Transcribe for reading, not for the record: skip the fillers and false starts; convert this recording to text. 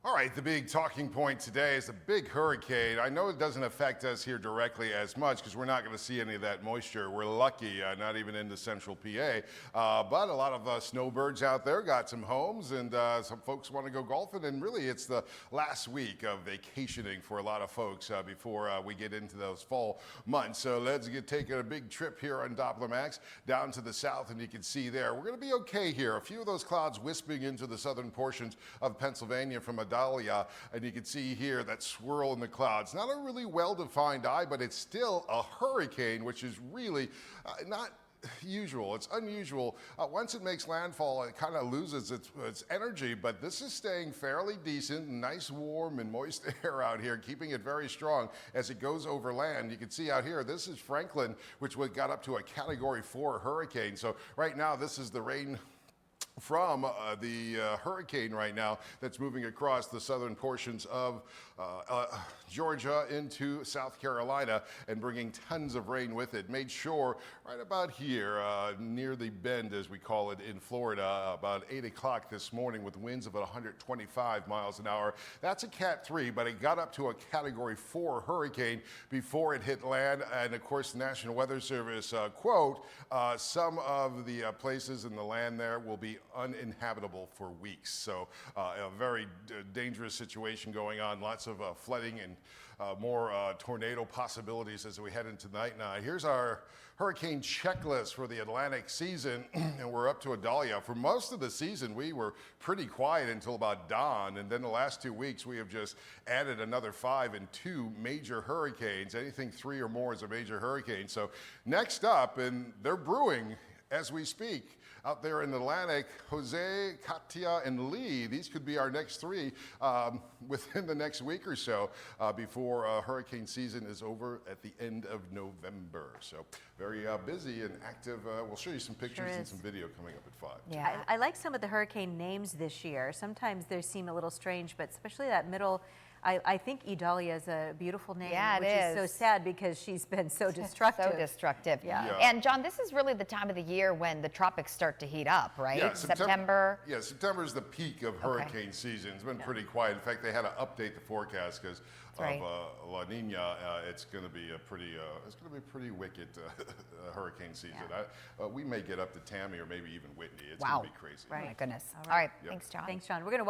All right, the big talking point today is a big hurricane. I know it doesn't affect us here directly as much because we're not going to see any of that moisture. We're lucky, not even into central PA. But a lot of snowbirds out there got some homes, and some folks want to go golfing. And really, it's the last week of vacationing for a lot of folks before we get into those fall months. So let's take a big trip here on Doppler Max down to the south, and you can see there we're going to be okay here. A few of those clouds wisping into the southern portions of Pennsylvania from Adalia, and you can see here that swirl in the clouds. Not a really well-defined eye, but it's still a hurricane, which is really not usual. It's unusual. Once it makes landfall, it kind of loses its energy, but this is staying fairly decent. Nice, warm, and moist air out here, keeping it very strong as it goes over land. You can see out here, this is Franklin, which got up to a Category 4 hurricane. So right now, this is the rain from the hurricane right now that's moving across the southern portions of Georgia into South Carolina and bringing tons of rain with it. Made sure right about here near the bend, as we call it in Florida, about 8 o'clock this morning with winds of 125 miles an hour. That's a Cat 3, but it got up to a Category 4 hurricane before it hit land. And of course, the National Weather Service quote, some of the places in the land there will be uninhabitable for weeks. So a very dangerous situation going on. Lots of flooding and more tornado possibilities as we head into night now. Here's our hurricane checklist for the Atlantic season, and we're up to Adalia. For most of the season, we were pretty quiet until about dawn, and then the last 2 weeks, we have just added another 5 and 2 major hurricanes. Anything 3 or more is a major hurricane. So next up, and they're brewing as we speak, out there in the Atlantic, Jose, Katia, and Lee. These could be our next 3 within the next week or so before hurricane season is over at the end of November. So very busy and active. We'll show you some pictures and some video coming up at 5. Yeah, I like some of the hurricane names this year. Sometimes they seem a little strange, but especially that middle. I think Idalia is a beautiful name, which is so sad because she's been so destructive. So destructive. Yeah. And John, this is really the time of the year when the tropics start to heat up, right? Yeah, September. Yeah, September is the peak of hurricane season. It's been pretty quiet. In fact, they had to update the forecast because of La Nina. It's going to be a pretty wicked hurricane season. We may get up to Tammy or maybe even Whitney. It's going to be crazy. Right. Oh my goodness. All right. Thanks, John. Thanks, John. We're going to